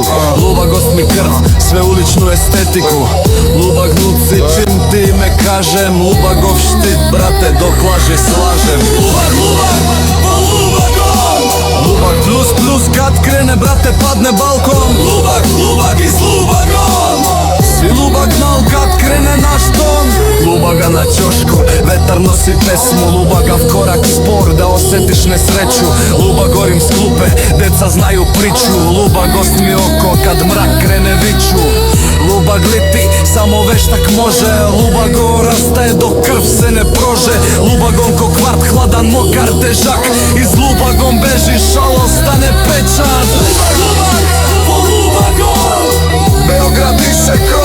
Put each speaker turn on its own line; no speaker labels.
srcu. Luba gost mi krv, sve uličnu estetiku. Luba gnuci čim ti me kažem. Luba gov štit brate dok laže slažem. Lubag, lubag, po lubagom. Lubag plus plus kad krene brate padne balkon. Lubag, lubag i s lubagom. Svi lubag nal kad krene naš ton. Lubaga na ćošku, vetar nosi pesmu. Lubaga v korak spor da osjetiš nesreću. Luba gorim s klupe, deca znaju priču. Luba gost mi oko kad mrak krene viću. Lubag liti, samo veštak može. Lubago rastaje dok krv se ne prože. Lubagom ko kvart hladan mokar težak. I s lubagom beži šal ostane pečat. Lubag, lubag, po lubagom. Beograd diše krv.